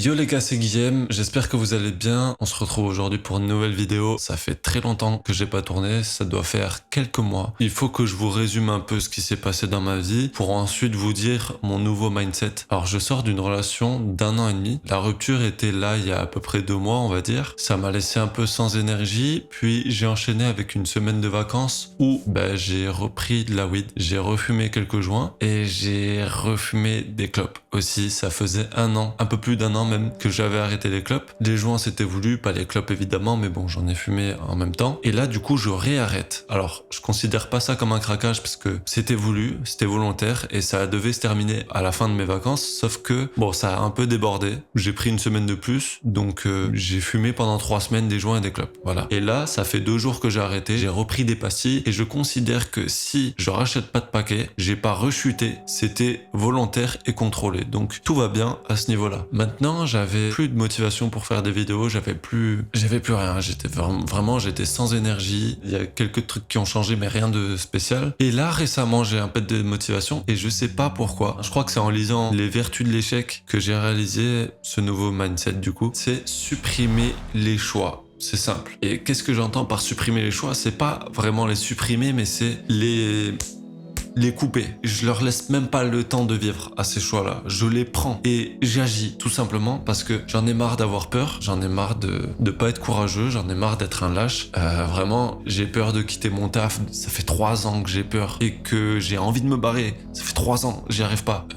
Yo les gars, c'est Guillaume, j'espère que vous allez bien. On se retrouve aujourd'hui pour une nouvelle vidéo. Ça fait très longtemps que j'ai pas tourné, ça doit faire quelques mois. Il faut que je vous résume un peu ce qui s'est passé dans ma vie pour ensuite vous dire mon nouveau mindset. Alors je sors d'une relation d'1 an et demi. La rupture était là il y a à peu près 2 mois, on va dire. Ça m'a laissé un peu sans énergie, puis j'ai enchaîné avec une semaine de vacances où j'ai repris de la weed. J'ai refumé quelques joints et j'ai refumé des clopes aussi. Ça faisait 1 an, un peu plus d'1 an même, que j'avais arrêté les clopes. Les joints c'était voulu, pas les clopes évidemment, mais bon, j'en ai fumé en même temps. Et là du coup je réarrête. Alors je considère pas ça comme un craquage parce que c'était voulu, c'était volontaire et ça devait se terminer à la fin de mes vacances, sauf que bon, ça a un peu débordé. J'ai pris une semaine de plus, donc j'ai fumé pendant 3 semaines des joints et des clopes. Voilà. Et là ça fait 2 jours que j'ai arrêté, j'ai repris des pastilles et je considère que si je rachète pas de paquet, j'ai pas rechuté, c'était volontaire et contrôlé. Donc tout va bien à ce niveau-là. Maintenant, j'avais plus de motivation pour faire des vidéos, j'avais plus rien, j'étais vraiment j'étais sans énergie. Il y a quelques trucs qui ont changé mais rien de spécial. Et là récemment, j'ai un peu de motivation et je sais pas pourquoi. Je crois que c'est en lisant Les Vertus de l'échec que j'ai réalisé ce nouveau mindset du coup, c'est supprimer les choix. C'est simple. Et qu'est-ce que j'entends par supprimer les choix? C'est pas vraiment les supprimer, mais c'est les couper. Je leur laisse même pas le temps de vivre à ces choix-là. Je les prends et j'agis tout simplement parce que j'en ai marre d'avoir peur, j'en ai marre de pas être courageux, j'en ai marre d'être un lâche. Vraiment, j'ai peur de quitter mon taf. Ça fait 3 ans que j'ai peur et que j'ai envie de me barrer. Ça fait 3 ans, j'y arrive pas.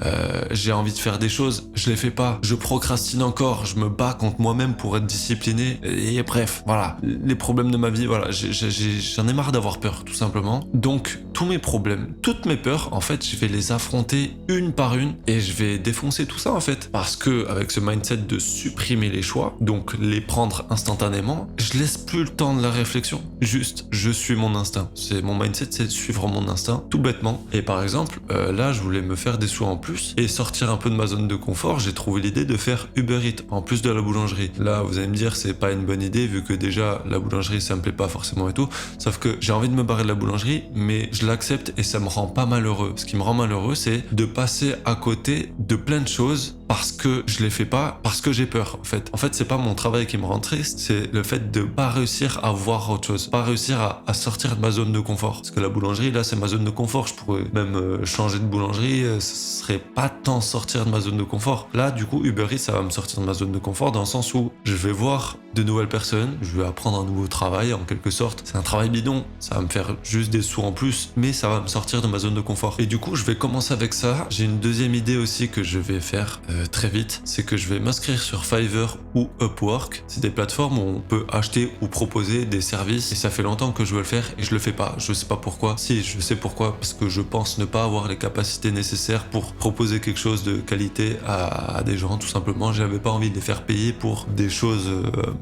J'ai envie de faire des choses, je les fais pas. Je procrastine encore, je me bats contre moi-même pour être discipliné. Et bref, voilà. Les problèmes de ma vie, voilà. J'en ai marre d'avoir peur, tout simplement. Donc, tous mes problèmes, toutes mes peurs, en fait, je vais les affronter une par une et je vais défoncer tout ça, en fait. Parce que, avec ce mindset de supprimer les choix, donc les prendre instantanément, je laisse plus le temps de la réflexion. Juste, je suis mon instinct. C'est mon mindset, c'est de suivre mon instinct, tout bêtement. Et par exemple, là, je voulais me faire des sous en plus et sortir un peu de ma zone de confort. J'ai trouvé l'idée de faire Uber Eats en plus de la boulangerie. Là, vous allez me dire, c'est pas une bonne idée vu que déjà la boulangerie, ça me plaît pas forcément et tout. Sauf que j'ai envie de me barrer de la boulangerie, mais je l'accepte et ça me rend pas malheureux. Ce qui me rend malheureux, c'est de passer à côté de plein de choses parce que je les fais pas, parce que j'ai peur, en fait. En fait, c'est pas mon travail qui me rend triste, c'est le fait de pas réussir à voir autre chose, pas réussir à sortir de ma zone de confort. Parce que la boulangerie, là, c'est ma zone de confort. Je pourrais même changer de boulangerie, ce serait pas tant sortir de ma zone de confort. Là, du coup, Uber Eats, ça va me sortir de ma zone de confort dans le sens où je vais voir de nouvelles personnes, je vais apprendre un nouveau travail, en quelque sorte. C'est un travail bidon, ça va me faire juste des sous en plus, mais ça va me sortir de ma zone de confort. Et du coup, je vais commencer avec ça. J'ai une deuxième idée aussi que je vais faire très vite, c'est que je vais m'inscrire sur Fiverr ou Upwork. C'est des plateformes où on peut acheter ou proposer des services et ça fait longtemps que je veux le faire et je le fais pas. Je sais pas pourquoi. Si, je sais pourquoi, parce que je pense ne pas avoir les capacités nécessaires pour proposer quelque chose de qualité à des gens, tout simplement. J'avais pas envie de les faire payer pour des choses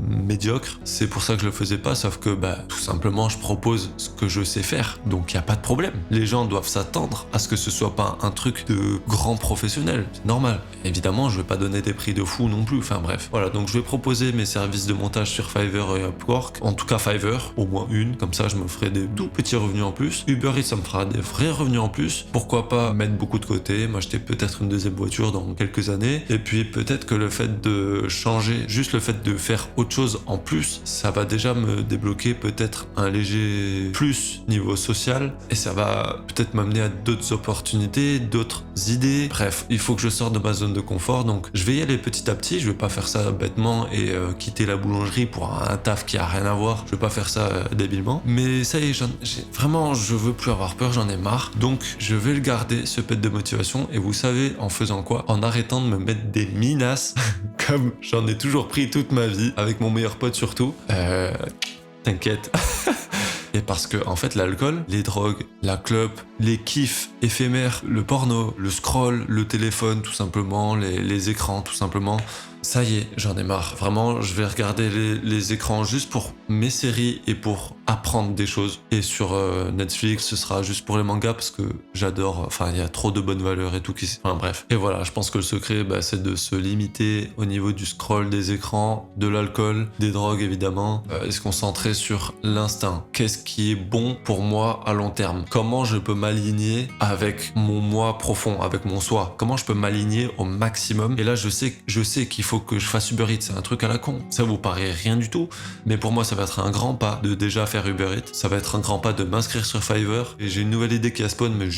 médiocres. C'est pour ça que je le faisais pas, sauf que tout simplement, je propose ce que je sais faire. Donc il y a pas de problème. Les gens doivent s'attendre à ce que ce soit pas un truc de grand professionnel. C'est normal. Évidemment, je vais pas donner des prix de fou non plus. Enfin bref. Voilà, donc je vais proposer mes services de montage sur Fiverr et Upwork. En tout cas Fiverr, au moins une. Comme ça, je me ferai des tout petits revenus en plus. Uber Eats, ça me fera des vrais revenus en plus. Pourquoi pas mettre beaucoup de côté, m'acheter peut-être une deuxième voiture dans quelques années. Et puis peut-être que le fait de changer, juste le fait de faire autre chose en plus, ça va déjà me débloquer peut-être un léger plus niveau social. Et ça va peut-être m'amener à d'autres opportunités, d'autres idées. Bref, il faut que je sorte de ma zone de confort. Donc je vais y aller petit à petit. Je vais pas faire ça bêtement et quitter la boulangerie pour un taf qui a rien à voir. Je vais pas faire ça débilement. Mais ça y est, vraiment, je veux plus avoir peur, j'en ai marre. Donc je vais le garder, ce pet de motivation. Et vous savez, en faisant quoi? En arrêtant de me mettre des minasses, comme j'en ai toujours pris toute ma vie, avec mon meilleur pote surtout. T'inquiète. Et parce que, en fait, l'alcool, les drogues, la clope, les kiffs éphémères, le porno, le scroll, le téléphone, tout simplement, les écrans, tout simplement, ça y est, j'en ai marre. Vraiment, je vais regarder les écrans juste pour mes séries et pour apprendre des choses. Et sur Netflix, ce sera juste pour les mangas parce que j'adore, enfin, il y a trop de bonnes valeurs et tout qui... Enfin, bref. Et voilà, je pense que le secret, c'est de se limiter au niveau du scroll, des écrans, de l'alcool, des drogues, évidemment, et se concentrer sur l'instinct. Qu'est-ce qui est bon pour moi à long terme? Comment je peux m'aligner avec mon moi profond, avec mon soi? Comment je peux m'aligner au maximum? Et là, je sais qu'il faut faut que je fasse Uber Eats, c'est un truc à la con. Ça vous paraît rien du tout, mais pour moi ça va être un grand pas de déjà faire Uber Eats, ça va être un grand pas de m'inscrire sur Fiverr, et j'ai une nouvelle idée qui a spawn, mais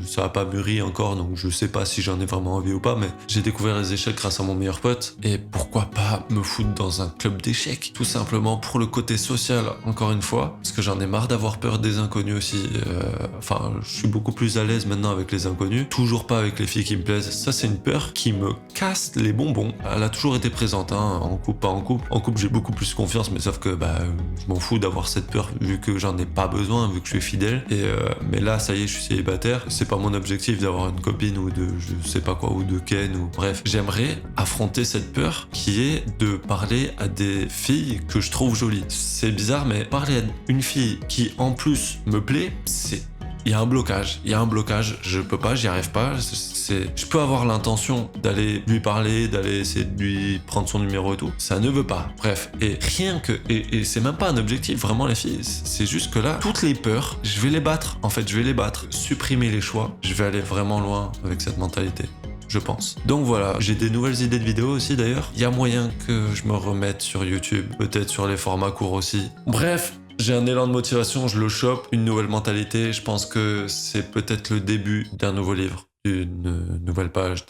ça a pas mûri encore, donc je sais pas si j'en ai vraiment envie ou pas, mais j'ai découvert les échecs grâce à mon meilleur pote, et pourquoi pas me foutre dans un club d'échecs, tout simplement pour le côté social, encore une fois, parce que j'en ai marre d'avoir peur des inconnus aussi, enfin, je suis beaucoup plus à l'aise maintenant avec les inconnus, toujours pas avec les filles qui me plaisent, ça c'est une peur qui me casse les bonbons, elle a toujours été présente, hein, en couple, pas en couple, en couple j'ai beaucoup plus confiance, mais sauf que je m'en fous d'avoir cette peur vu que j'en ai pas besoin, vu que je suis fidèle, et mais là ça y est je suis célibataire, c'est pas mon objectif d'avoir une copine ou de je sais pas quoi, ou de Ken, ou bref, j'aimerais affronter cette peur qui est de parler à des filles que je trouve jolies. C'est bizarre, mais parler à une fille qui en plus me plaît, il y a un blocage, je peux pas, j'y arrive pas, je peux avoir l'intention d'aller lui parler, d'aller essayer de lui prendre son numéro et tout, ça ne veut pas, bref, et rien que, et c'est même pas un objectif, vraiment les filles, c'est juste que là, toutes les peurs, je vais les battre, en fait, je vais les battre, supprimer les choix, je vais aller vraiment loin avec cette mentalité. Je pense. Donc voilà, j'ai des nouvelles idées de vidéos aussi d'ailleurs. Il y a moyen que je me remette sur YouTube, peut-être sur les formats courts aussi. Bref, j'ai un élan de motivation, je le chope, une nouvelle mentalité. Je pense que c'est peut-être le début d'un nouveau livre, d'une nouvelle page,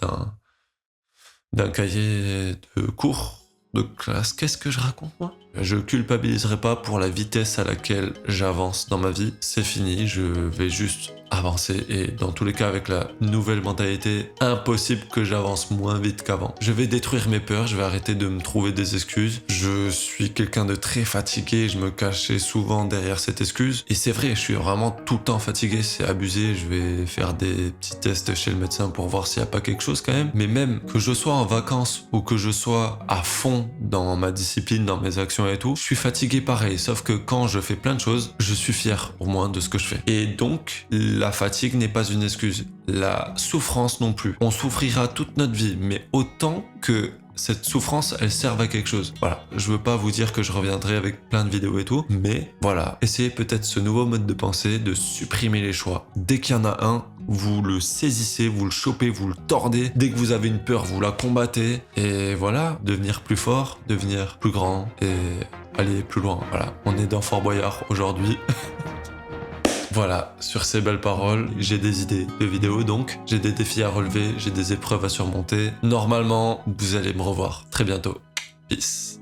d'un cahier de cours, de classe. Qu'est-ce que je raconte moi? Je culpabiliserai pas pour la vitesse à laquelle j'avance dans ma vie. C'est fini, je vais juste avancer, et dans tous les cas avec la nouvelle mentalité, impossible que j'avance moins vite qu'avant. Je vais détruire mes peurs, je vais arrêter de me trouver des excuses. Je suis quelqu'un de très fatigué, je me cachais souvent derrière cette excuse, et c'est vrai, je suis vraiment tout le temps fatigué, c'est abusé. Je vais faire des petits tests chez le médecin pour voir s'il n'y a pas quelque chose quand même, mais même que je sois en vacances ou que je sois à fond dans ma discipline, dans mes actions et tout, je suis fatigué pareil, sauf que quand je fais plein de choses, je suis fier au moins de ce que je fais. Et donc, la fatigue n'est pas une excuse, la souffrance non plus. On souffrira toute notre vie, mais autant que cette souffrance, elle serve à quelque chose. Voilà, je veux pas vous dire que je reviendrai avec plein de vidéos et tout, mais voilà, essayez peut-être ce nouveau mode de pensée, de supprimer les choix. Dès qu'il y en a un, vous le saisissez, vous le chopez, vous le tordez. Dès que vous avez une peur, vous la combattez, et voilà, devenir plus fort, devenir plus grand, et aller plus loin. Voilà, on est dans Fort Boyard aujourd'hui. Voilà, sur ces belles paroles, j'ai des idées de vidéos donc, j'ai des défis à relever, j'ai des épreuves à surmonter. Normalement, vous allez me revoir très bientôt. Peace.